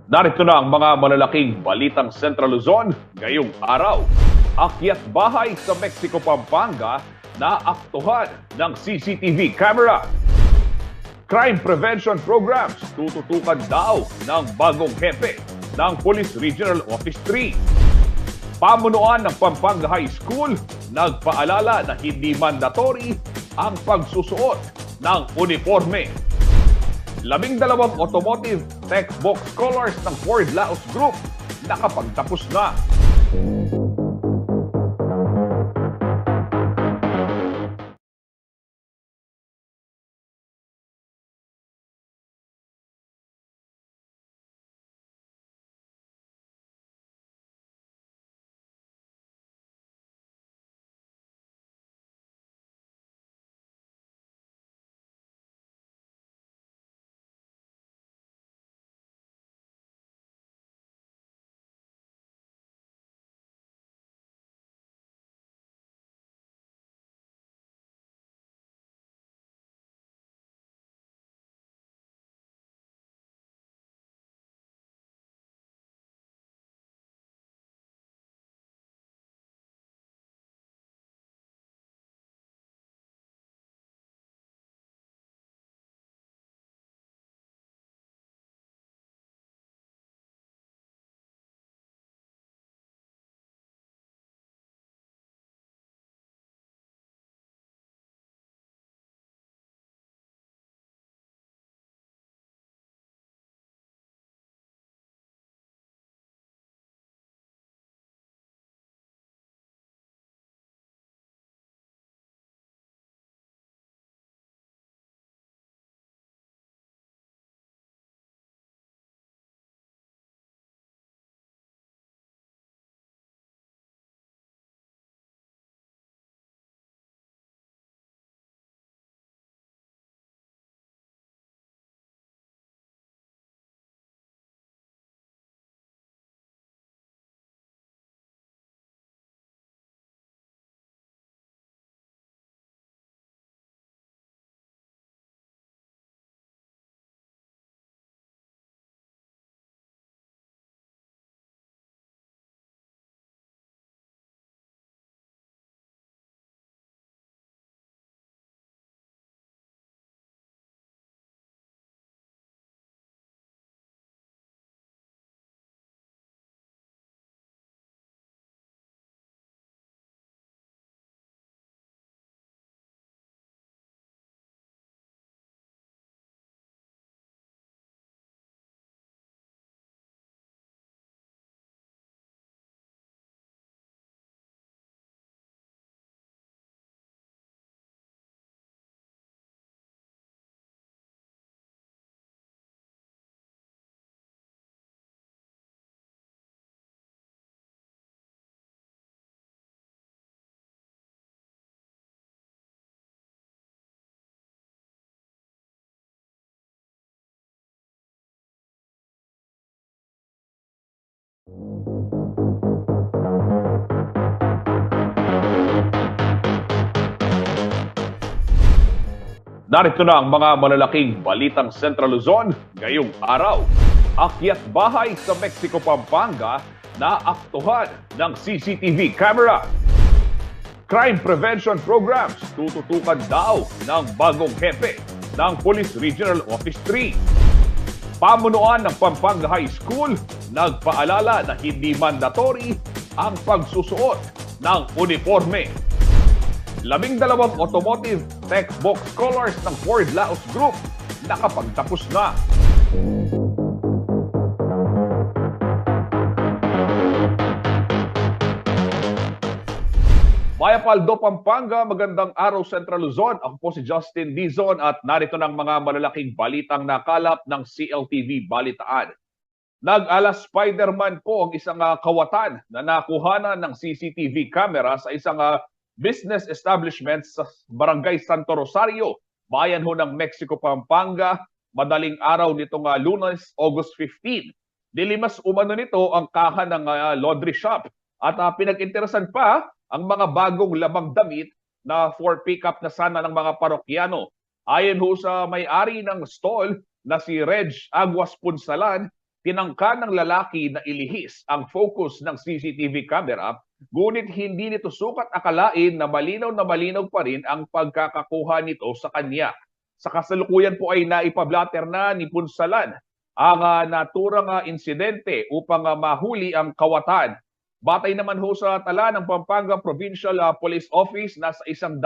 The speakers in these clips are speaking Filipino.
Narito na ang mga malalaking balitang Central Luzon ngayong araw. Akyat bahay sa Mexico, Pampanga na aktuhan ng CCTV camera. Crime prevention programs tututukan daw ng bagong hepe ng Police Regional Office 3. Pamunuan ng Pampanga High School nagpaalala na hindi mandatory ang pagsusuot ng uniforme. 12 automotive textbook scholars ng Ford Laos Group nakapagtapos na. Narito na ang mga malalaking balitang Central Luzon ngayong araw. Akyat bahay sa Mexico, Pampanga na aktuhan ng CCTV camera. Crime prevention programs tututukan daw ng bagong hepe ng Police Regional Office 3. Pamunuan ng Pampanga High School nagpaalala na hindi mandatory ang pagsusuot ng uniforme. 12 automotive textbook scholars ng Ford Laos Group nakapagtapos na. Mayapaldo, Pampanga, magandang araw Central Luzon. Ako po si Justin Dizon at narito ng mga malalaking balitang nakalap ng CLTV Balitaan. Nag-ala Spider-Man po ang isang kawatan na nakuhanan ng CCTV camera sa isang business establishment sa Barangay Santo Rosario, bayan ho ng Mexico, Pampanga, madaling araw nitong Lunes, August 15. Dilimas umano nito ang kaha ng laundry shop at pinag-interesan pa ang mga bagong labang damit na for pickup na sana ng mga parokyano. Ayon ho sa may-ari ng stall na si Reg Aguas Punsalan, tinangka ng lalaki na ilihis ang focus ng CCTV camera, ngunit hindi nito sukat akalain na malinaw pa rin ang pagkakakuha nito sa kanya. Sa kasalukuyan po ay naipablatter na ni Punsalan ang naturang insidente upang mahuli ang kawatan. Batay naman ho sa tala ng Pampanga Provincial Police Office, nasa 150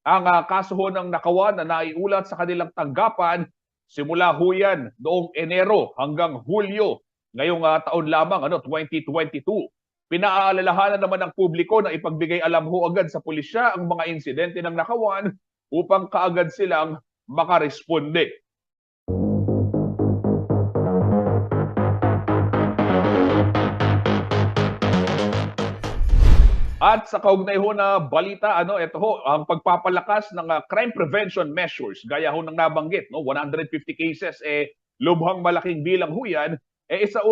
ang kaso ho ng nakawan na naiulat sa kanilang tanggapan simula ho yan noong Enero hanggang Hulyo ngayong taon lamang, 2022. Pinaalalahanan naman ng publiko na ipagbigay alam ho agad sa pulisya ang mga insidente ng nakawan upang kaagad silang makaresponde. At sa kaugnay ho na balita, ito ho, ang pagpapalakas ng crime prevention measures, gaya ho ng nabanggit, 150 cases, lubhang malaking bilang ho yan, isa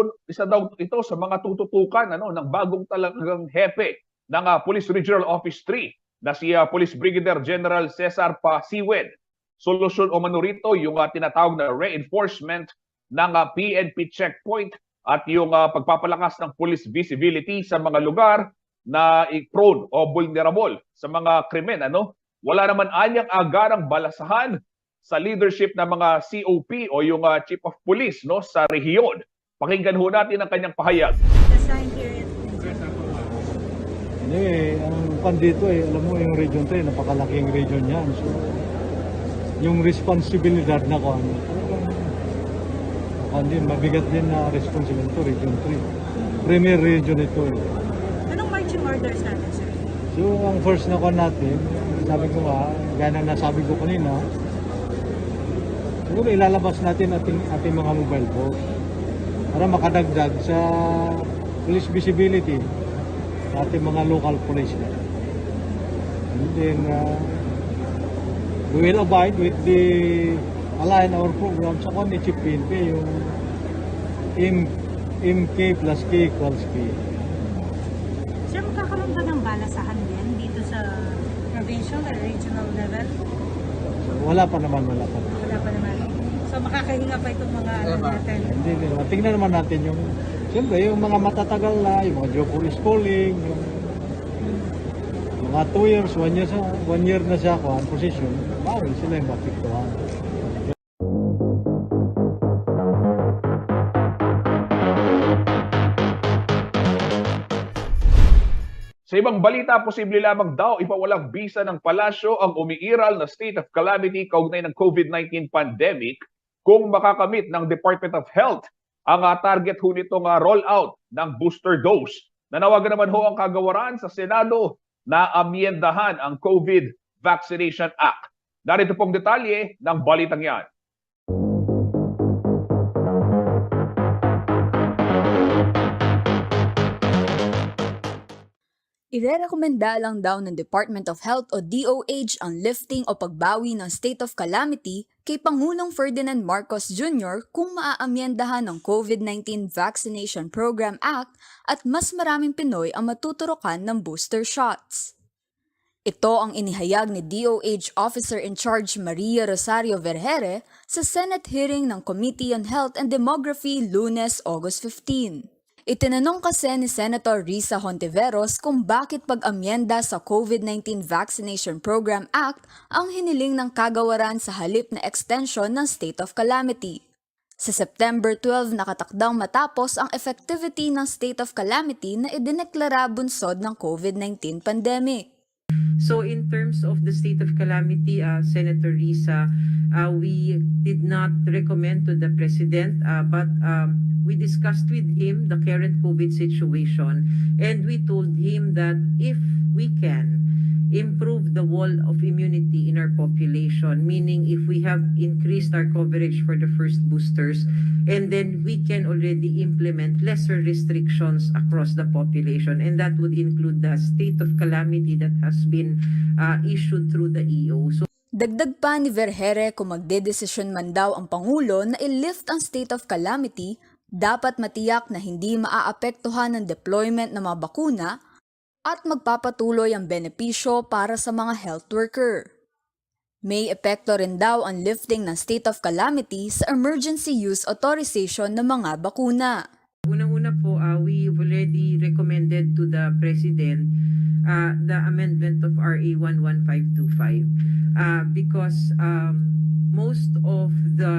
daw ito sa mga tututukan ng bagong talagang hepe ng Police Regional Office 3 na si Police Brigadier General Cesar Pasiwen. Solusyon o mano rito yung tinatawag na reinforcement ng PNP checkpoint at yung pagpapalakas ng police visibility sa mga lugar na prone o vulnerable sa mga krimen. Wala naman anyang agarang balasahan sa leadership ng mga COP o yung Chief of Police sa rehiyon. Pakinggan ho natin ang kanyang pahayag. Ang pan dito alam mo yung region 3, napakalaking region yan. So, yung responsibilidad na ko, mabigat din na responsibility to region 3. Premier region ito Anong marching orders natin, sir? So, ang first na kon natin, sabi ko gaya na nasabi ko kanina, siguro ilalabas natin ating mga mobile phones para makadagdag sa police visibility sa ating mga local police. And then, we will abide with the align our program sa ni Chief PNP, yung MK plus K equals K. Sir, magkakaroon ba ng balasahan din dito sa provincial or regional level? Wala pa naman. Wala pa naman. So makakahinga pa itong mga natin? Hindi. Tingnan naman natin yung, siyempre, yung mga matatagal na, yung mga job police calling, yung mga 2 years, 1 year na siya ako, ang position, bawal sila yung mapiktuhan. Sa ibang balita, posible lamang daw ipawalang bisa ng palasyo ang umiiral na state of calamity kaugnay ng COVID-19 pandemic kung makakamit ng Department of Health ang target ho nitong rollout ng booster dose. Nanawagan naman ho ang kagawaran sa Senado na amyendahan ang COVID Vaccination Act. Narito pong detalye ng balitang yan. Irerekomenda lang daw ng Department of Health o DOH ang lifting o pagbawi ng state of calamity kay Pangulong Ferdinand Marcos Jr. kung maaamyendahan ng COVID-19 Vaccination Program Act at mas maraming Pinoy ang matuturukan ng booster shots. Ito ang inihayag ni DOH Officer in Charge Maria Rosario Vergere sa Senate hearing ng Committee on Health and Demography Lunes, August 15. Itinanong kasi ni Senator Risa Hontiveros kung bakit pag-amyenda sa COVID-19 Vaccination Program Act ang hiniling ng kagawaran sa halip na extension ng state of calamity. Sa September 12 nakatakdang matapos ang effectivity ng state of calamity na idineklara bunsod ng COVID-19 pandemic. So in terms of the state of calamity, Senator Risa, we did not recommend to the President, but we discussed with him the current COVID situation, and we told him that if we can improve the wall of immunity in our population, meaning if we have increased our coverage for the first boosters, and then we can already implement lesser restrictions across the population, and that would include the state of calamity that has been issued through the EO. So, dagdag pa ni Vergere kung magdedesisyon man daw ang Pangulo na i-lift ang state of calamity, dapat matiyak na hindi maaapektuhan ng deployment ng mga bakuna at magpapatuloy ang benepisyo para sa mga health worker. May epekto rin daw ang lifting ng state of calamity sa emergency use authorization ng mga bakuna. Unang-una po, we've already recommended to the President the amendment of RA 11525 because most of the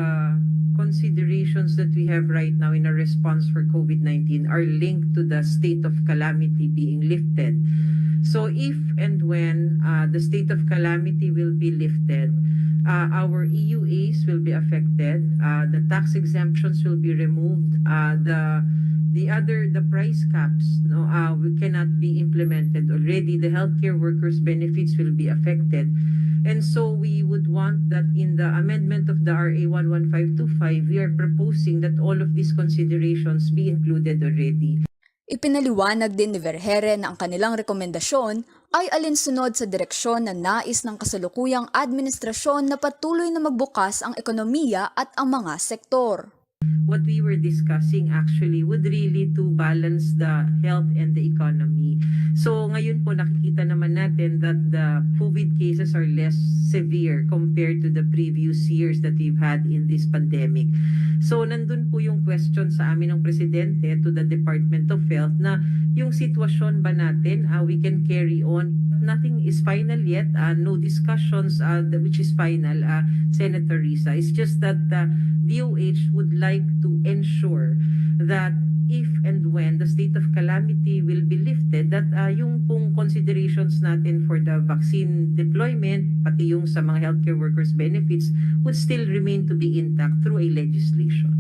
considerations that we have right now in our response for COVID-19 are linked to the state of calamity being lifted. So if and when the state of calamity will be lifted, our EUAs will be affected, the tax exemptions will be removed, the price caps we cannot be implemented already. The healthcare workers' benefits will be affected. And so we would want that in the amendment of the RA 11525, we are proposing that all of these considerations be included already. Ipinaliwanag din ni Vergere na ang kanilang rekomendasyon ay alinsunod sa direksyon na nais ng kasalukuyang administrasyon na patuloy na magbukas ang ekonomiya at ang mga sektor. What we were discussing actually would really to balance the health and the economy. So ngayon po nakikita naman natin that the COVID cases are less severe compared to the previous years that we've had in this pandemic. So nandun po yung question sa amin ng Presidente to the Department of Health na yung sitwasyon ba natin, we can carry on. Nothing is final yet, no discussions which is final, Senator Risa. It's just that DOH would like to ensure that if and when the state of calamity will be lifted, that yung pong considerations natin for the vaccine deployment, pati yung sa mga healthcare workers' benefits, would still remain to be intact through a legislation.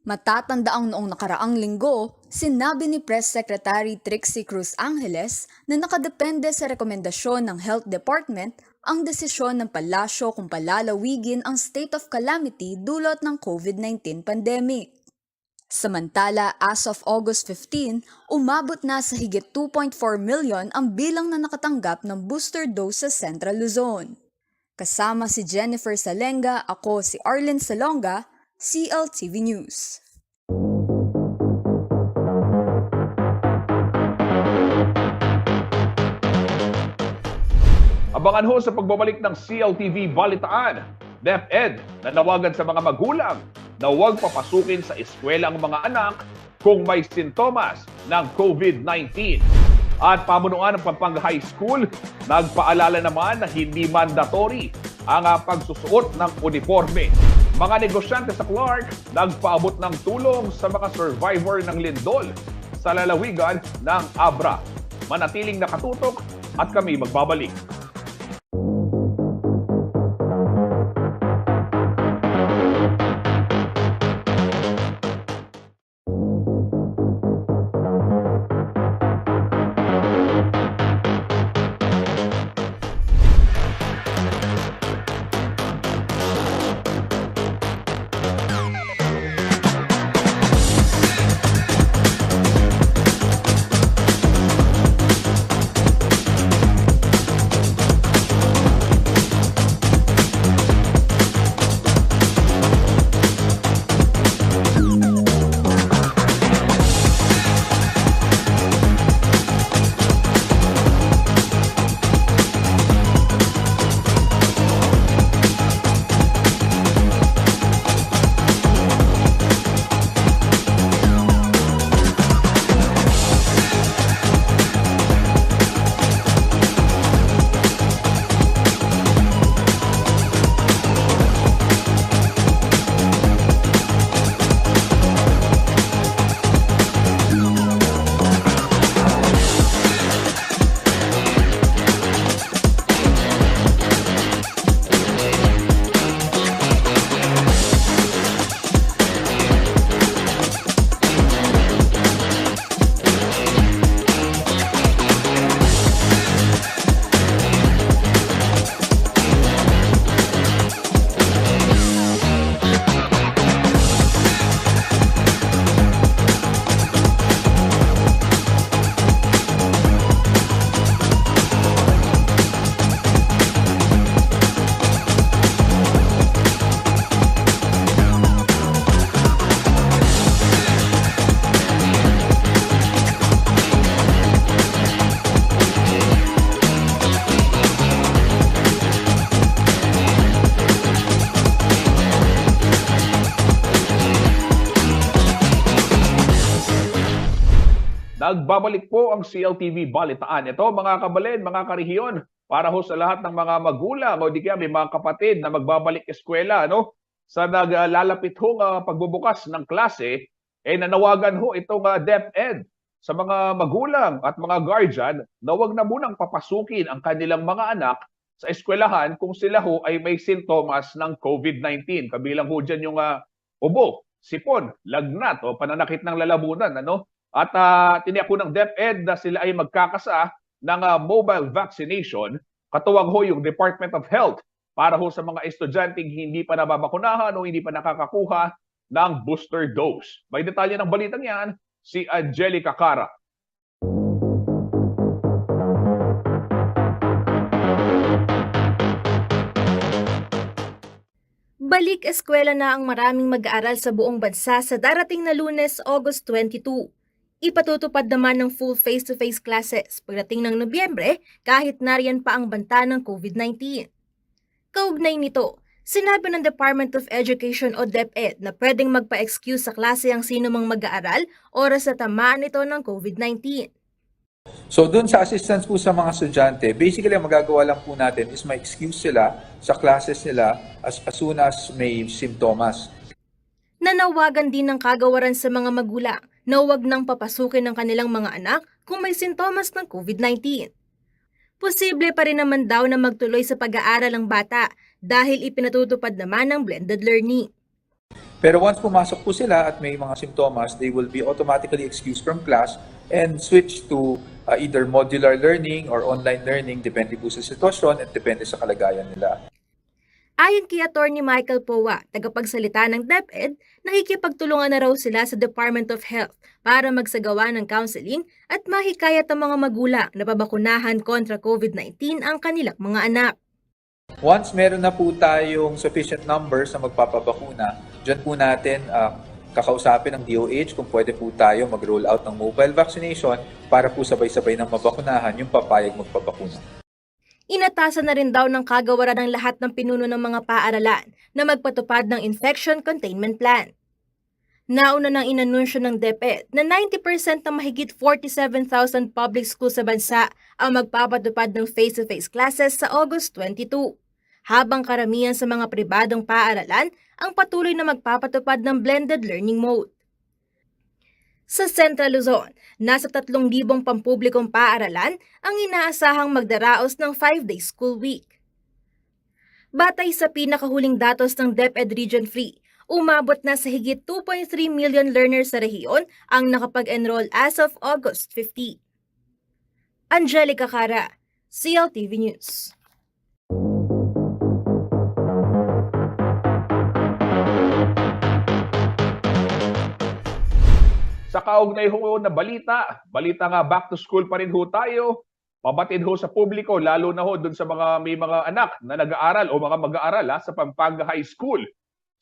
Matatandaang noong nakaraang linggo, sinabi ni Press Secretary Trixie Cruz Angeles na nakadepende sa rekomendasyon ng Health Department ang desisyon ng palasyo kung palalawigin ang state of calamity dulot ng COVID-19 pandemic. Samantala, as of August 15, umabot na sa higit 2.4 million ang bilang na nakatanggap ng booster dose sa Central Luzon. Kasama si Jennifer Salenga, ako si Arlen Salonga, CLTV News. Abangan ho sa pagbabalik ng CLTV Balitaan. DepEd nanawagan sa mga magulang na huwag papasukin sa eskwela ang mga anak kung may sintomas ng COVID-19. At pamunuan ng Pampanga High School, nagpaalala naman na hindi mandatory ang pagsusuot ng uniforme. Mga negosyante sa Clark, nagpaabot ng tulong sa mga survivor ng lindol sa lalawigan ng Abra. Manatiling nakatutok at kami magbabalik. Nagbabalik po ang CLTV Balitaan. Ito mga kabalen, mga karehiyon, para ho sa lahat ng mga magulang o di kaya may mga kapatid na magbabalik eskwela, no? Sa naglalapit hong pagbubukas ng klase, nanawagan ho itong DepEd sa mga magulang at mga guardian na huwag na munang papasukin ang kanilang mga anak sa eskwelahan kung sila ho ay may sintomas ng COVID-19. Kabilang ho dyan yung ubo, sipon, lagnat o pananakit ng lalamunan. Ano? At tiniyak ko ng DepEd na sila ay magkakasa ng mobile vaccination, katuwang ho yung Department of Health para ho sa mga estudyanteng hindi pa nababakunahan o hindi pa nakakakuha ng booster dose. May detalye ng balitang yan, si Angelica Cara. Balik eskwela na ang maraming mag-aaral sa buong bansa sa darating na Lunes, August 22. Ipatutupad naman ng full face-to-face classes pagdating ng Nobyembre kahit nariyan pa ang banta ng COVID-19. Kaugnay nito, sinabi ng Department of Education o DepEd na pwedeng magpa-excuse sa klase ang sino mang mag-aaral oras na tamaan ito ng COVID-19. So dun sa assistance po sa mga estudyante, basically ang magagawa lang po natin is ma-excuse sila sa classes nila as soon as may simptomas. Nanawagan din ng kagawaran sa mga magulang na huwag nang papasukin ng kanilang mga anak kung may sintomas ng COVID-19. Posible pa rin naman daw na magtuloy sa pag-aaral ang bata dahil ipinatutupad naman ng blended learning. Pero once pumasok po sila at may mga simptomas, they will be automatically excused from class and switch to either modular learning or online learning, depende po sa sitwasyon at depende sa kalagayan nila. Ayon kay Atty. Michael Powa, tagapagsalita ng DepEd, nakikipagtulungan na raw sila sa Department of Health para magsagawa ng counseling at mahikayat ang mga magulang na pabakunahan kontra COVID-19 ang kanilang mga anak. Once meron na po tayong sufficient numbers na magpapabakuna, dyan po natin kakausapin ng DOH kung pwede po tayo mag-roll out ng mobile vaccination para po sabay-sabay ng mabakunahan yung papayag magpabakuna. Inatasan na rin daw ng kagawaran ng lahat ng pinuno ng mga paaralan na magpatupad ng infection containment plan. Nauna nang inanunsyo ng DepEd na 90% ng mahigit 47,000 public schools sa bansa ang magpapatupad ng face-to-face classes sa August 22, habang karamihan sa mga pribadong paaralan ang patuloy na magpapatupad ng blended learning mode. Sa Central Luzon, nasa 3,000 pampublikong paaralan ang inaasahang magdaraos ng 5-day school week. Batay sa pinakahuling datos ng DepEd Region 3, umabot na sa higit 2.3 million learners sa rehiyon ang nakapag-enroll as of August 50. Angelica Cara, CLTV News. Sa kaugnay ho na balita nga back to school pa rin ho tayo. Pabatid ho sa publiko, lalo na ho dun sa mga may mga anak na nag-aaral o mga mag-aaral sa Pampanga High School.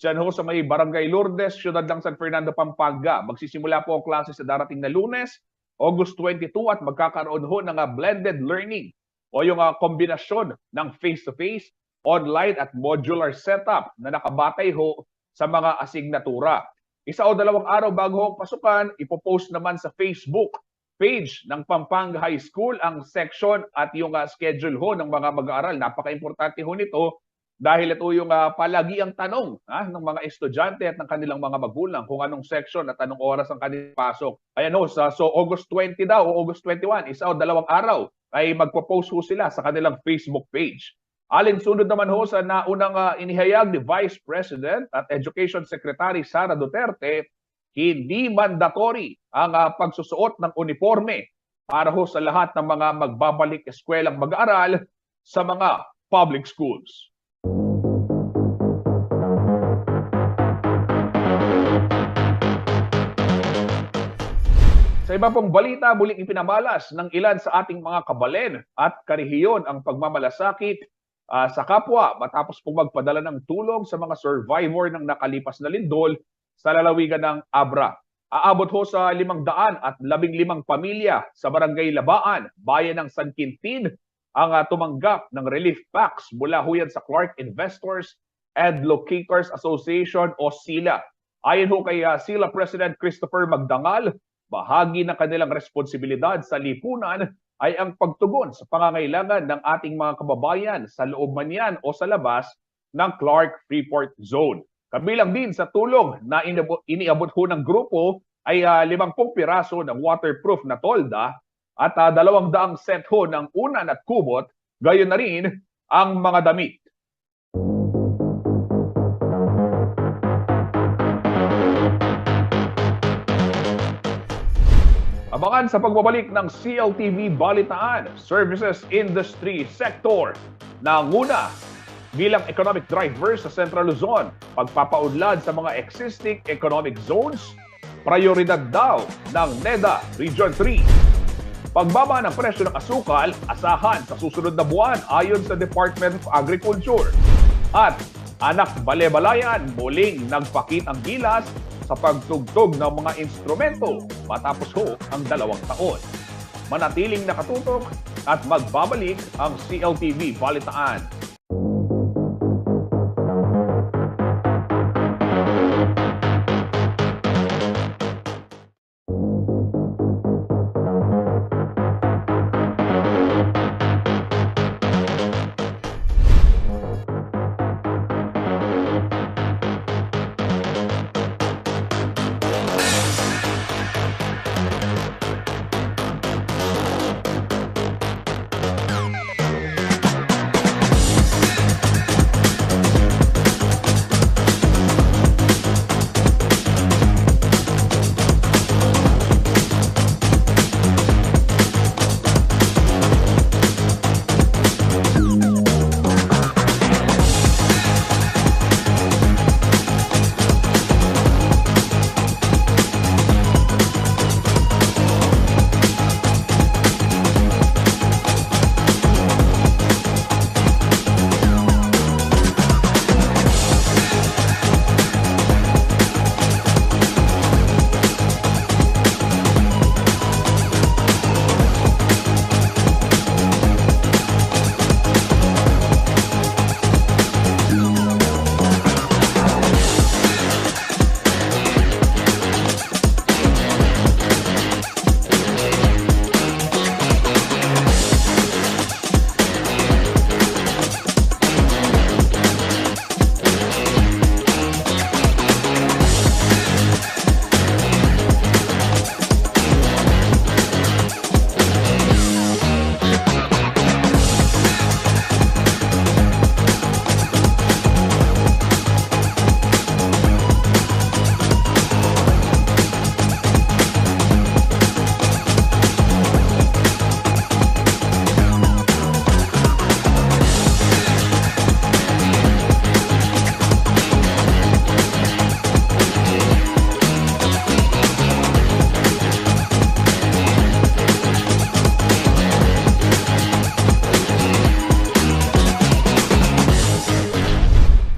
Diyan ho sa may Barangay Lourdes, Siyudad ng San Fernando, Pampanga. Magsisimula po ang klase sa darating na Lunes, August 22 at magkakaroon ho ng blended learning o yung kombinasyon ng face-to-face, online at modular setup na nakabatay ho sa mga asignatura. 1 o 2 araw bago ho pasukan, ipopost naman sa Facebook page ng Pampanga High School ang section at yung schedule ho ng mga mag-aaral. Napaka-importante ho nito dahil ito yung palagiang tanong ng mga estudyante at ng kanilang mga magulang kung anong section at anong oras ang kanilang pasok. Ayan ho, so August 20 daw o August 21, 1 o 2 araw ay magpo-post ho sila sa kanilang Facebook page. Alinsunod naman ho sa naunang inihayag ni Vice President at Education Secretary Sara Duterte, hindi mandatory ang pagsusuot ng uniforme para ho sa lahat ng mga magbabalik eskwelang mag-aaral sa mga public schools. Sa iba pong balita, muling ipinamalas ng ilan sa ating mga kabalen at karehiyon ang pagmamalasakit sa kapwa matapos pong magpadala ng tulong sa mga survivor ng nakalipas na lindol sa lalawigan ng Abra. Aabot ho sa 515 pamilya sa Barangay Labaan, bayan ng San Quintin, ang tumanggap ng relief packs mula ho yan sa Clark Investors and Locators Association o SILA. Ayon ho kay SILA President Christopher Magdangal, bahagi ng kanilang responsibilidad sa lipunan ay ang pagtugon sa pangangailangan ng ating mga kababayan sa loob man yan o sa labas ng Clark Freeport Zone. Kabilang din sa tulong na iniabot ho ng grupo ay 50 piraso ng waterproof na tolda at 200 set ho ng unan at kubot, gayon na rin ang mga damit. Abangan sa pagbabalik ng CLTV Balitaan, Services Industry Sector. Nanguna bilang economic driver sa Central Luzon, pagpapaunlad sa mga existing economic zones, prioridad daw ng NEDA Region 3. Pagbaba ng presyo ng asukal, asahan sa susunod na buwan ayon sa Department of Agriculture. At anak balebalayan muling nagpakit ang gilas sa pagtugtog ng mga instrumento matapos ho ang 2 taon. Manatiling nakatutok at magbabalik ang CLTV Balitaan.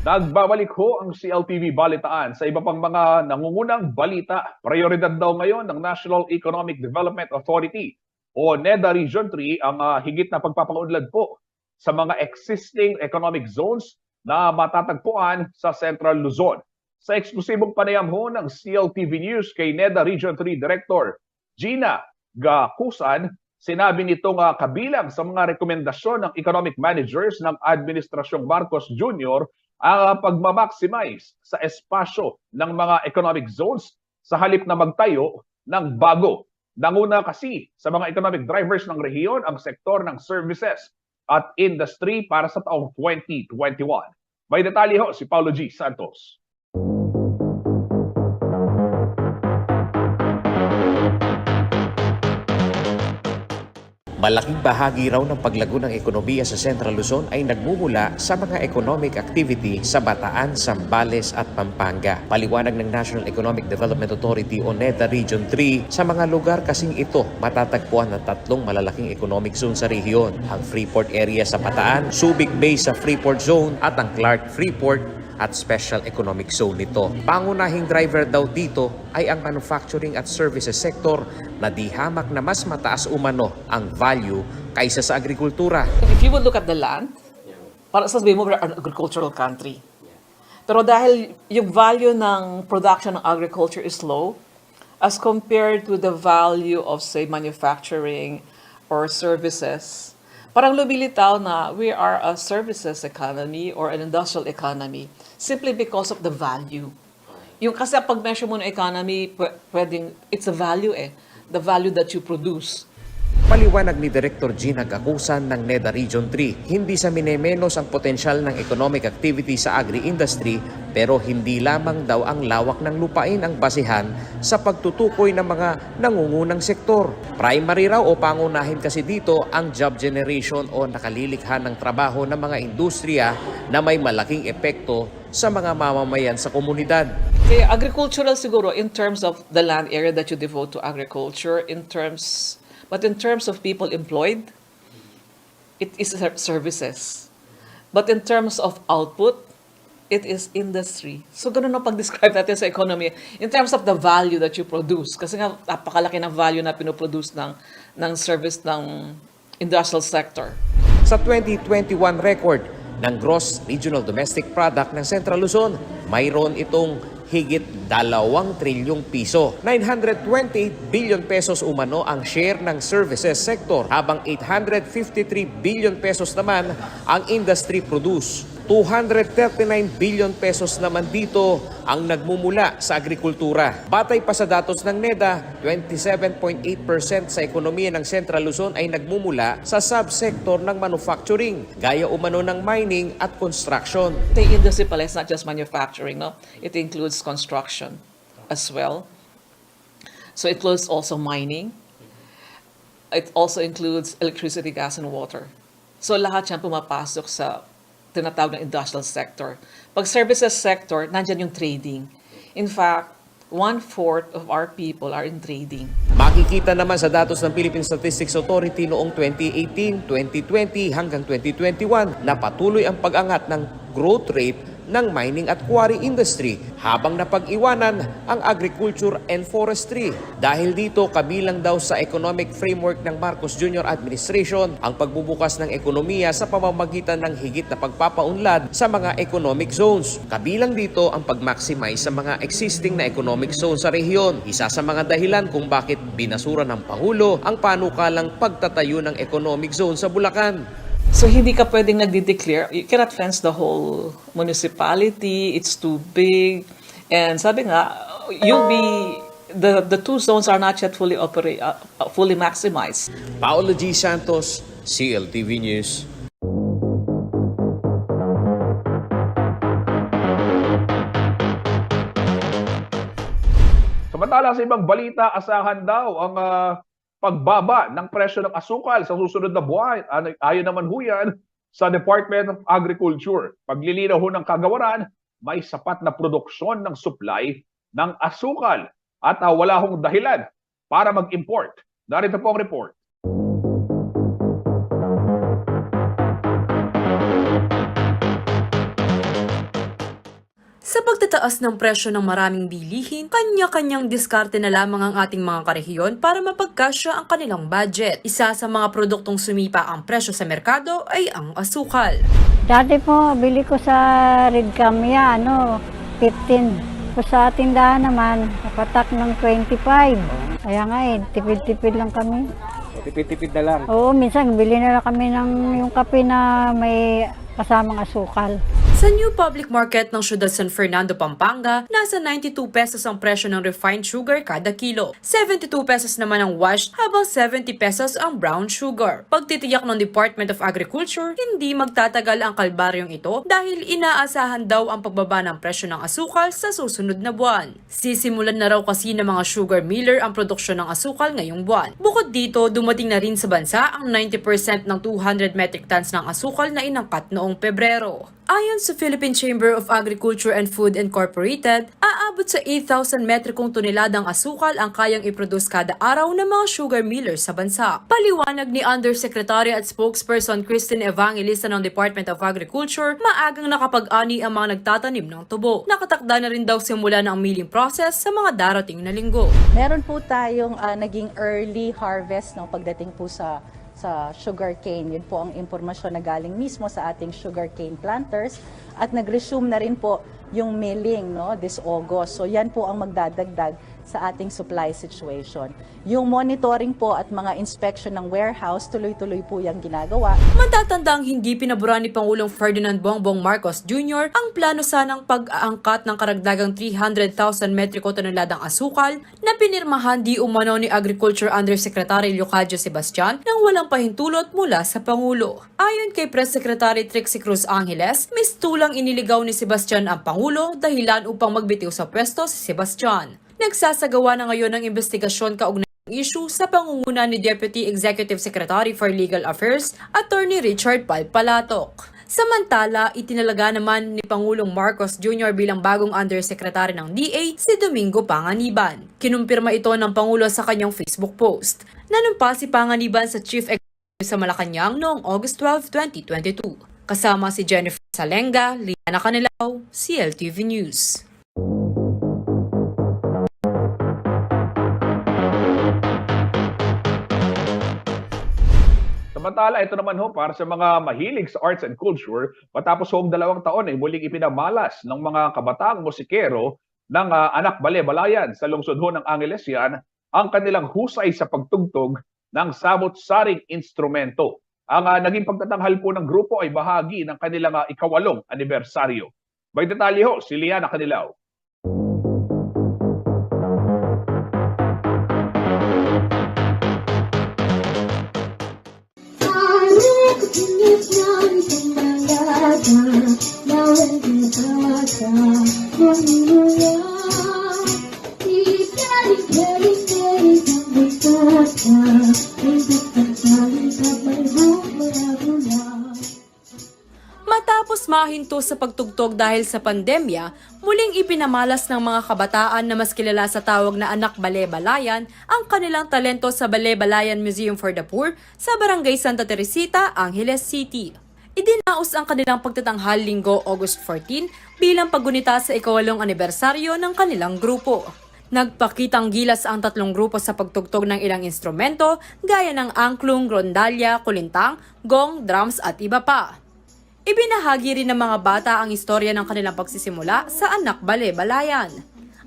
Nagbabalik ho ang CLTV Balitaan sa iba pang mga nangungunang balita. Prioridad daw ngayon ng National Economic Development Authority o NEDA Region 3 ang higit na pagpapaunlad po sa mga existing economic zones na matatagpuan sa Central Luzon. Sa eksklusibong panayam ho ng CLTV News kay NEDA Region 3 Director Gina Gakusan, sinabi nitong kabilang sa mga rekomendasyon ng economic managers ng Administrasyong Marcos Jr. ang pagmamaximize sa espasyo ng mga economic zones sa halip na magtayo ng bago. Nanguna kasi sa mga economic drivers ng rehiyon ang sektor ng services at industry para sa taong 2021. May detalye ho si Paulo G. Santos. Malaking bahagi raw ng paglago ng ekonomiya sa Central Luzon ay nagmumula sa mga economic activity sa Bataan, Zambales at Pampanga. Paliwanag ng National Economic Development Authority o NEDA Region 3, sa mga lugar kasing ito matatagpuan ng 3 malalaking economic zone sa rehiyon. Ang Freeport area sa Bataan, Subic Bay sa Freeport Zone at ang Clark Freeport at Special Economic Zone nito. Pangunahing driver daw dito ay ang manufacturing at services sector na di hamak na mas mataas umano ang value kaysa sa agrikultura. If you would look at the land, para sa sabihin mo, we're an agricultural country. Pero dahil yung value ng production ng agriculture is low, as compared to the value of, say, manufacturing or services, parang lumilitaw na we are a services economy or an industrial economy simply because of the value. Yung kasi pag measure mo ng economy, pwedeng, it's a value the value that you produce. Paliwanag ni Director Gina Gacusan ng NEDA Region 3, hindi sa minemenos ang potensyal ng economic activity sa agri-industry pero hindi lamang daw ang lawak ng lupain ang basihan sa pagtutukoy ng mga nangungunang sektor. Primary raw o pangunahin kasi dito ang job generation o nakalilikha ng trabaho ng mga industriya na may malaking epekto sa mga mamamayan sa komunidad. Kaya agricultural siguro in terms of the land area that you devote to agriculture, but in terms of people employed, it is services. But in terms of output, it is industry. So ganun ang pag-describe natin sa economy in terms of the value that you produce. Kasi nga napakalaki ng value na pinoproduce ng service ng industrial sector. Sa 2021 record ng Gross Regional Domestic Product ng Central Luzon, mayroon itong higit 2 trilyong piso. 928 billion pesos umano ang share ng services sector, habang 853 billion pesos naman ang industry produce. 239 billion pesos naman dito ang nagmumula sa agrikultura. Batay pa sa datos ng NEDA, 27.8% sa ekonomiya ng Central Luzon ay nagmumula sa subsector ng manufacturing, gaya umano ng mining at construction. The industry pala is not just manufacturing, no? It includes construction as well. So it includes also mining. It also includes electricity, gas, and water. So lahat yan pumapasok sa tinatawag ng industrial sector. Pag services sector, nandyan yung trading. In fact, 1/4 of our people are in trading. Makikita naman sa datos ng Philippine Statistics Authority noong 2018, 2020 hanggang 2021 na patuloy ang pag-angat ng growth rate ng mining at quarry industry, habang napag-iwanan ang agriculture and forestry. Dahil dito, kabilang daw sa economic framework ng Marcos Jr. Administration ang pagbubukas ng ekonomiya sa pamamagitan ng higit na pagpapaunlad sa mga economic zones. Kabilang dito ang pag-maximize sa mga existing na economic zones sa rehiyon. Isa sa mga dahilan kung bakit binasura ng Pangulo ang panukalang pagtatayo ng economic zone sa Bulacan. So hindi ka pwedeng nagde-declare, you cannot fence the whole municipality, it's too big. And sabi nga, the two zones are not yet fully maximized. Paolo G. Santos, CLTV News. Samantala sa ibang balita, asahan daw ang pagbaba ng presyo ng asukal sa susunod na buwan. Ayon naman ho yan sa Department of Agriculture. Paglilinaw ho ng kagawaran, may sapat na produksyon ng supply ng asukal at wala hong dahilan para mag-import. Narito po ang report. Sa pagtataas ng presyo ng maraming bilihin, kanya-kanyang diskarte na lamang ang ating mga karehiyon para mapagkasya ang kanilang budget. Isa sa mga produktong sumipa ang presyo sa merkado ay ang asukal. Dati po, bili ko sa Red Cam 15. Sa tindahan naman, napatak ng 25. Kaya nga tipid-tipid lang kami. Tipid-tipid na lang. Oo, minsan bili na lang kami ng yung kape na may kasamang asukal. Sa new public market ng Ciudad San Fernando, Pampanga, nasa 92 pesos ang presyo ng refined sugar kada kilo. 72 pesos naman ang washed, habang 70 pesos ang brown sugar. Pagtitiyak ng Department of Agriculture, hindi magtatagal ang kalbaryong ito dahil inaasahan daw ang pagbaba ng presyo ng asukal sa susunod na buwan. Sisimulan na raw kasi ng mga sugar miller ang produksyon ng asukal ngayong buwan. Bukod dito, dumating na rin sa bansa ang 90% ng 200 metric tons ng asukal na inangkat noong Pebrero. Ayon sa Philippine Chamber of Agriculture and Food Incorporated, aabot sa 8,000 metrikong toneladang asukal ang kayang iproduce kada araw ng mga sugar millers sa bansa. Paliwanag ni Undersecretary at Spokesperson Christine Evangelista ng Department of Agriculture, maagang nakapag-ani ang mga nagtatanim ng tubo. Nakatakda na rin daw simula ng milling process sa mga darating na linggo. Meron po tayong naging early harvest pagdating po sa sugarcane. Yun po ang impormasyon na galing mismo sa ating sugarcane planters. at nag-resume na rin po yung milling this August. So yan po ang magdadagdag sa ating supply situation. Yung monitoring po at mga inspection ng warehouse, tuloy-tuloy po yung ginagawa. Matatandang hindi pinaboran ni Pangulong Ferdinand Bongbong Marcos Jr. ang plano sanang pag-aangkat ng karagdagang 300,000 metriko toneladang asukal na pinirmahan di umano ni Agriculture Undersecretary Leocadio Sebastian nang walang pahintulot mula sa Pangulo. Ayon kay Press Secretary Trixie Cruz Angeles, mistulang iniligaw ni Sebastian ang Pangulo dahilan upang magbitiw sa pwesto si Sebastian. Nagsasagawa na ngayon ng investigasyon kaugnay ng issue sa pangunguna ni Deputy Executive Secretary for Legal Affairs, Attorney Richard Palpalatok. Samantala, itinalaga naman ni Pangulong Marcos Jr. bilang bagong Undersecretary ng DA si Domingo Panganiban. Kinumpirma ito ng Pangulo sa kanyang Facebook post. Nanumpa si Panganiban sa Chief Executive sa Malacanang noong August 12, 2022. Kasama si Jennifer Salenga, Liana Canilao, CLTV News. Samantala, ito naman para sa mga mahilig sa arts and culture, matapos 2 taon muling ipinamalas ng mga kabataang musikero ng Anak Balebalayan sa lungsod ng Angelesian ang kanilang husay sa pagtugtog ng samot-saring instrumento. Ang naging pagtatanghal po ng grupo ay bahagi ng kanilang 8th anibersaryo. May detalye si Liana Canilao. Matapos mahinto sa pagtugtog dahil sa pandemya, muling ipinamalas ng mga kabataan na mas kilala sa tawag na Anak Balebalayan ang kanilang talento sa Balebalayan Museum for the Poor sa Barangay Santa Teresita, Angeles City. Idinaos ang kanilang pagtatanghal Linggo, August 14 bilang paggunita sa 8th anibersaryo ng kanilang grupo. Nagpakitang gilas ang 3 grupo sa pagtugtog ng ilang instrumento gaya ng angklung, rondalya, kulintang, gong, drums at iba pa. Ibinahagi rin ng mga bata ang istorya ng kanilang pagsisimula sa Anak Balebalayan.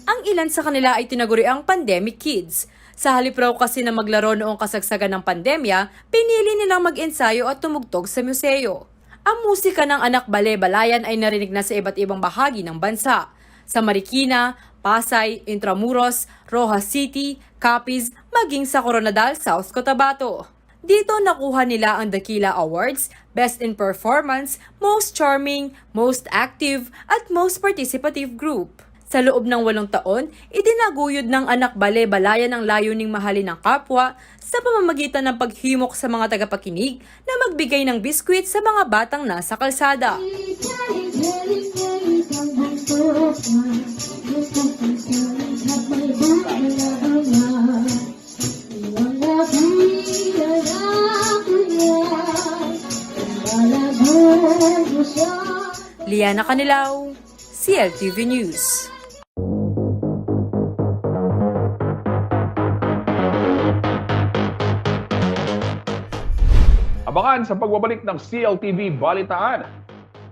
Ang ilan sa kanila ay tinaguriang pandemic kids. Sa halip raw kasi na maglaro noong kasagsagan ng pandemya, pinili nilang mag-ensayo at tumugtog sa museo. Ang musika ng Anak Balebalayan ay narinig na sa iba't ibang bahagi ng bansa. Sa Marikina, Pasay, Intramuros, Rojas City, Capiz, maging sa Coronadal, South Cotabato. Dito nakuha nila ang Dakila Awards, Best in Performance, Most Charming, Most Active, at Most Participative Group. Sa loob ng 8 taon, idinaguyod ng Anak Balebalayan ang layuning mahalin ng kapwa sa pamamagitan ng paghimok sa mga tagapakinig na magbigay ng biskwit sa mga batang nasa kalsada. Liana Canilao, CLTV News. Abangan sa pagbabalik ng CLTV Balitaan.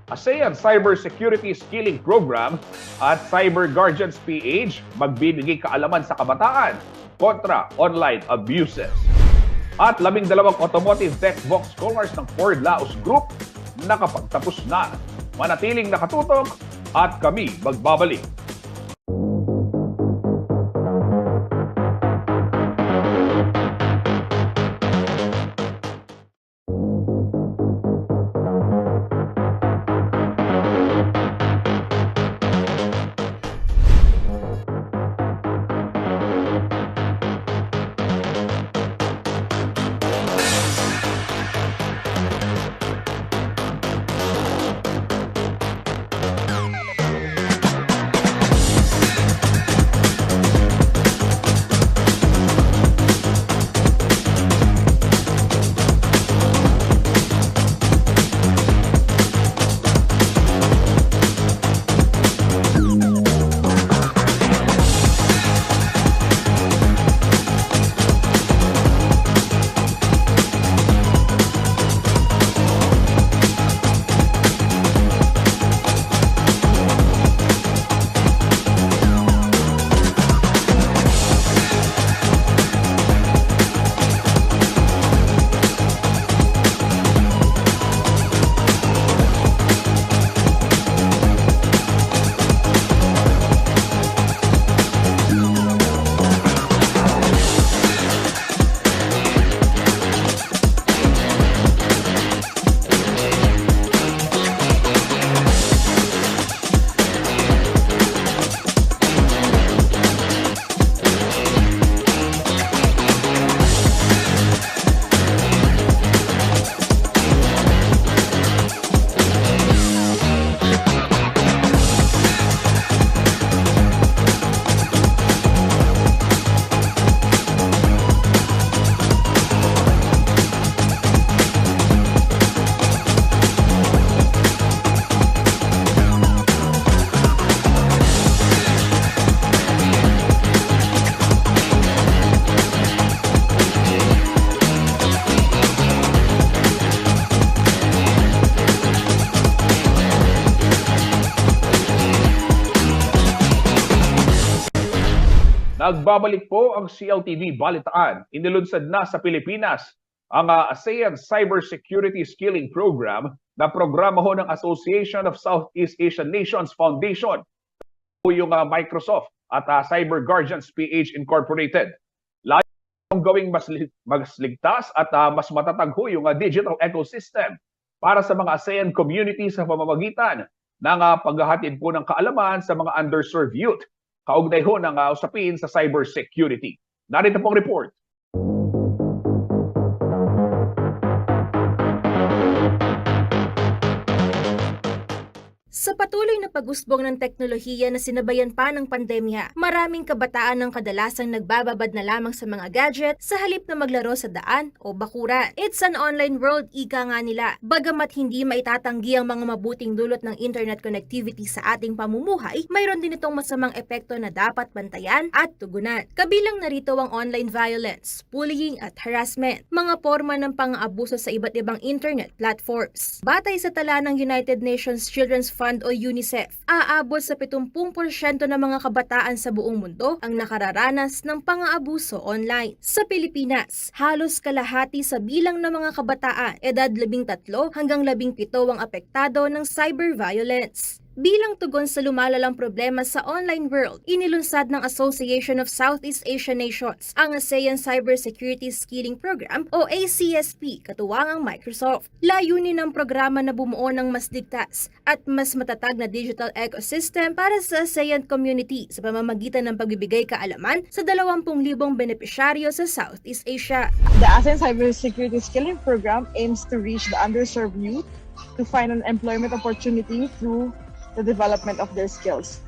ASEAN Cybersecurity Skilling Program at Cyber Guardians PH magbibigay kaalaman sa kabataan kontra online abuses. At 12 automotive tech box scholars ng Ford Laos Group nakapagtapos na. Manatiling nakatutok at kami magbabalik. Nagbabalik po ang CLTV Balitaan. Inilunsad na sa Pilipinas ang ASEAN Cybersecurity Skilling Program na programa ho ng Association of Southeast Asian Nations Foundation po yung Microsoft at Cyber Guardians PH Incorporated. Layo ang gawing mas ligtas at mas matatag ho yung digital ecosystem para sa mga ASEAN communities sa pamamagitan ng paghahatid po ng kaalaman sa mga underserved youth. Kaugnay ho ng usapin sa cybersecurity. Narito pong report. Sa patuloy na pag-usbong ng teknolohiya na sinabayan pa ng pandemya, maraming kabataan ang kadalasang nagbababad na lamang sa mga gadget sa halip na maglaro sa daan o bakuran. It's an online world, ika nga nila. Bagamat hindi maitatanggi ang mga mabuting dulot ng internet connectivity sa ating pamumuhay, mayroon din itong masamang epekto na dapat bantayan at tugunan. Kabilang narito ang online violence, bullying at harassment, mga forma ng pang-aabuso sa iba't ibang internet platforms. Batay sa tala ng United Nations Children's Fund o UNICEF, aabot sa 70% ng mga kabataan sa buong mundo ang nakararanas ng pang-aabuso online. Sa Pilipinas, halos kalahati sa bilang ng mga kabataan, edad 13 hanggang 17 ang apektado ng cyber violence. Bilang tugon sa lumalalang problema sa online world, inilunsad ng Association of Southeast Asian Nations ang ASEAN Cybersecurity Skilling Program o ACSP katuwang ang Microsoft. Layunin ng programa na bumuo ng mas ligtas at mas matatag na digital ecosystem para sa ASEAN community sa pamamagitan ng pagbibigay kaalaman sa 20,000 benepisyaryo sa Southeast Asia. The ASEAN Cybersecurity Skilling Program aims to reach the underserved youth to find an employment opportunity through the development of their skills.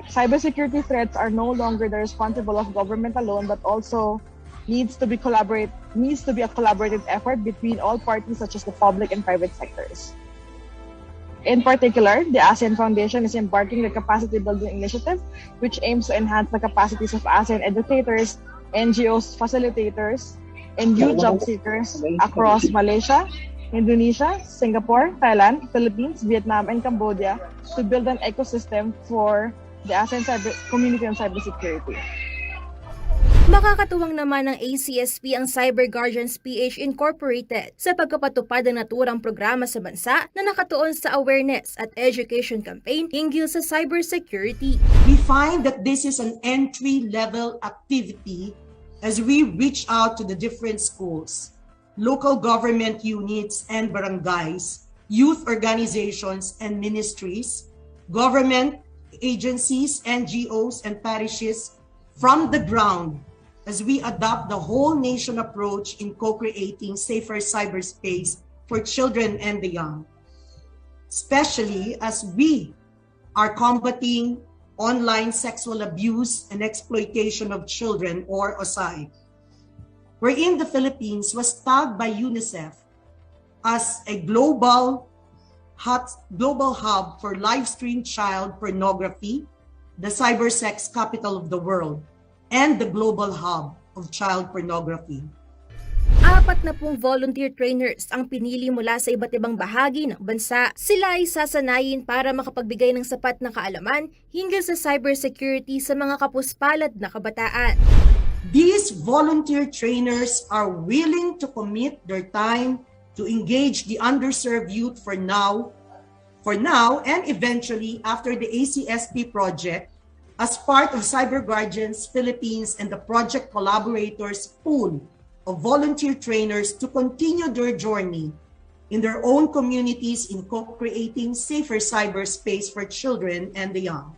Cybersecurity threats are no longer the responsibility of government alone, but also needs to be a collaborative effort between all parties such as the public and private sectors. In particular, the ASEAN Foundation is embarking the capacity building initiative, which aims to enhance the capacities of ASEAN educators, NGOs, facilitators, and youth job seekers across Malaysia, Indonesia, Singapore, Thailand, Philippines, Vietnam, and Cambodia to build an ecosystem for the ASEAN community on cybersecurity. Makakatuwang naman ng ACSP ang Cyber Guardians PH Incorporated sa pagpapatupad ng naturang programa sa bansa na nakatuon sa awareness at education campaign hinggil sa cybersecurity. We find that this is an entry-level activity as we reach out to the different schools, local government units and barangays, youth organizations and ministries, government agencies, NGOs, and parishes from the ground as we adopt the whole nation approach in co-creating safer cyberspace for children and the young, especially as we are combating online sexual abuse and exploitation of children, or OSAI, wherein the Philippines was tagged by UNICEF as a global hub for live-streamed child pornography, the cybersex capital of the world, and the global hub of child pornography. 40 volunteer trainers ang pinili mula sa iba't ibang bahagi ng bansa. Sila ay sasanayin para makapagbigay ng sapat na kaalaman hinggil sa cybersecurity sa mga kapuspalad na kabataan. These volunteer trainers are willing to commit their time to engage the underserved youth for now and eventually after the ACSP project as part of Cyber Guardians Philippines and the project collaborators pool of volunteer trainers to continue their journey in their own communities in co-creating safer cyberspace for children and the young.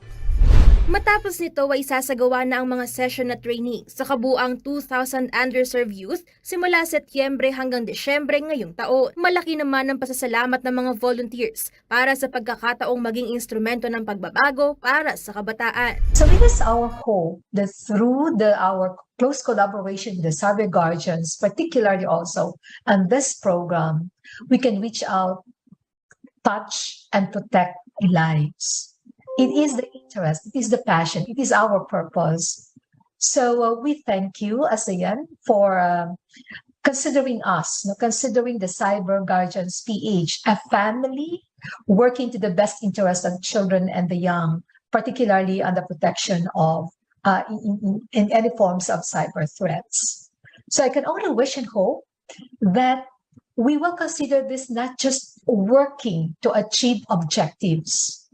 Matapos nito ay sasagawa na ang mga session na training sa kabuang 2,000 underserved youth simula Setyembre hanggang Desyembre ngayong taon. Malaki naman ang pasasalamat ng mga volunteers para sa pagkakataong maging instrumento ng pagbabago para sa kabataan. So it is our hope that through our close collaboration with the Cyber Guardians, particularly also on this program, we can reach out, touch, and protect lives. It is the interest, it is the passion, it is our purpose. So we thank you, ASEAN, for considering us, considering the Cyber Guardians PH, a family working to the best interest of children and the young, particularly on the protection of in any forms of cyber threats. So I can only wish and hope that we will consider this not just working to achieve objectives,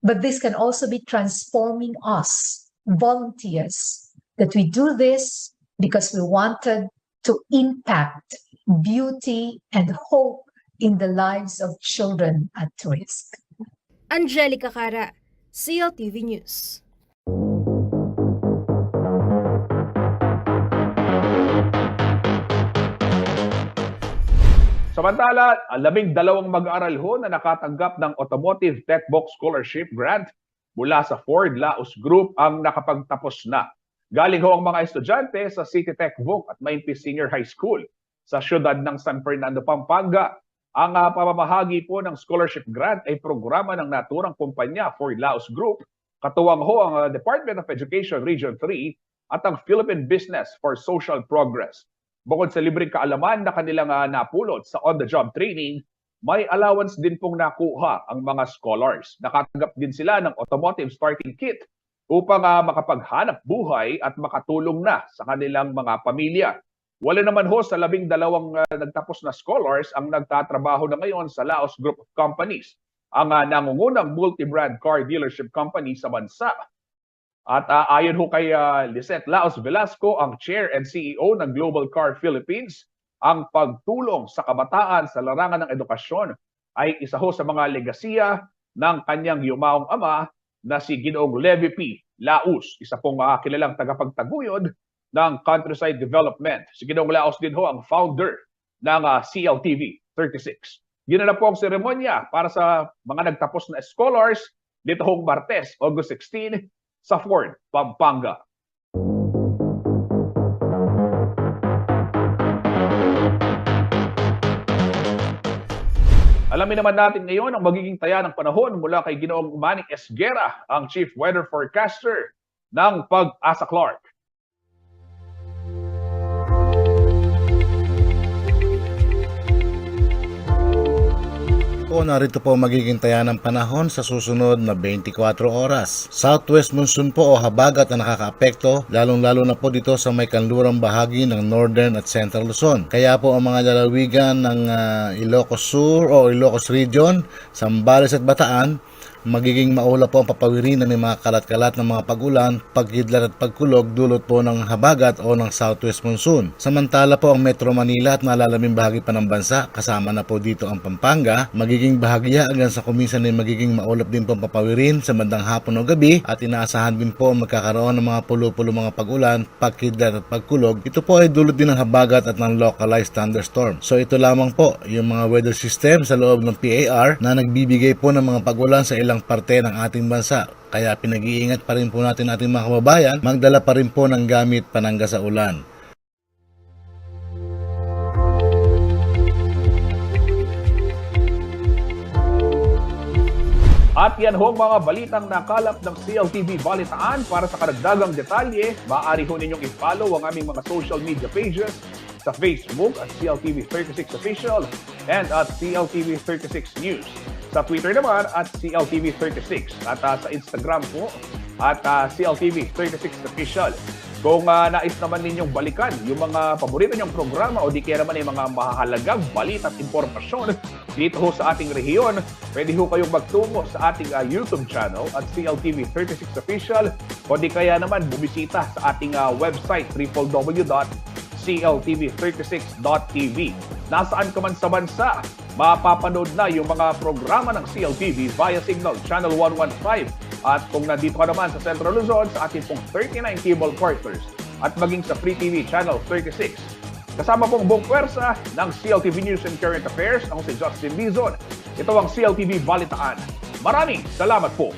but this can also be transforming us, volunteers, that we do this because we wanted to impact beauty and hope in the lives of children at risk. Angelica Cara, CLTV News. Samantala, 12 mag-aaral ho na nakatanggap ng Automotive Tech Box Scholarship Grant mula sa Ford Laos Group ang nakapagtapos na. Galing ho ang mga estudyante sa City Tech Voc at Maynpi Senior High School sa siyudad ng San Fernando, Pampanga. Ang pamamahagi po ng scholarship grant ay programa ng naturang kumpanya Ford Laos Group, katuwang ho ang Department of Education Region 3 at ang Philippine Business for Social Progress. Bukod sa libreng kaalaman na kanilang napulot sa on-the-job training, may allowance din pong nakuha ang mga scholars. Nakatanggap din sila ng automotive starting kit upang makapaghanap buhay at makatulong na sa kanilang mga pamilya. Wala naman ho sa 12 nagtapos na scholars ang nagtatrabaho na ngayon sa Laos Group of Companies, ang nangungunang multi-brand car dealership company sa bansa. At ayon ho kay Lisette Laos Velasco, ang Chair and CEO ng Global Car Philippines, ang pagtulong sa kabataan sa larangan ng edukasyon ay isa ho sa mga legasiya ng kanyang yumaong ama na si Ginoong Levi P. Laos, isa pong kilalang tagapagtaguyod ng Countryside Development. Si Ginoong Laos din ho ang founder ng CLTV 36. Ginanap po ang seremonya para sa mga nagtapos na scholars dito hong Martes, August 16, sa Ford, Pampanga. Alamin naman natin ngayon ang magiging taya ng panahon mula kay Ginoong Manny Esguera, ang Chief Weather Forecaster ng Pag-asa Clark. Narito po magiging taya ng panahon sa susunod na 24 oras. Southwest monsoon po o habagat na nakakaapekto, lalong-lalo na po dito sa may kanlurang bahagi ng Northern at Central Luzon. Kaya po ang mga lalawigan ng Ilocos Sur o Ilocos Region, Zambales at Bataan, magiging maula po ang papawirinan ng mga kalat-kalat ng mga pag-ulan, pagkidlat at pagkulog dulot po ng habagat o ng southwest monsoon. Samantala po ang Metro Manila at malalaming bahagi pa ng bansa, kasama na po dito ang Pampanga, magiging bahagya hanggang sa kuminsan ay magiging maulap din po ang papawirin sa bandang hapon o gabi at inaasahan din po ang magkakaroon ng mga pulo-pulo mga pag-ulan, pagkidlat at pagkulog. Ito po ay dulot din ng habagat at ng localized thunderstorm. So ito lamang po yung mga weather system sa loob ng PAR na nagbibigay po ng mga pag-ulan sa ilang parte ng ating bansa. Kaya pinag-iingat pa rin po natin ating mga kababayan, magdala pa rin po ng gamit panangga sa ulan. At yan ho mga balitang nakalap ng CLTV Balitaan. Para sa karagdagang detalye, maaari ho ninyong i-follow ang aming mga social media pages sa Facebook at CLTV36 Official and at CLTV36 News. Sa Twitter naman at CLTV36 at sa Instagram po at CLTV36 Official. Kung nais naman ninyong balikan yung mga paborito nyong programa o di kaya naman yung mga mahahalagang balita at impormasyon dito ho sa ating rehiyon, pwede ho kayong magtungo sa ating YouTube channel at CLTV36 Official o di kaya naman bumisita sa ating website www.cltv36.tv. Nasaan ka man sa bansa, mapapanood na yung mga programa ng CLTV via Signal Channel 115. At kung nandito ka naman sa Central Luzon, sa ating pong 39 cable quarters at maging sa Free TV Channel 36. Kasama pong buong pwersa ng CLTV News and Current Affairs, ako si Justin Dizon. Ito ang CLTV Balitaan. Maraming salamat po.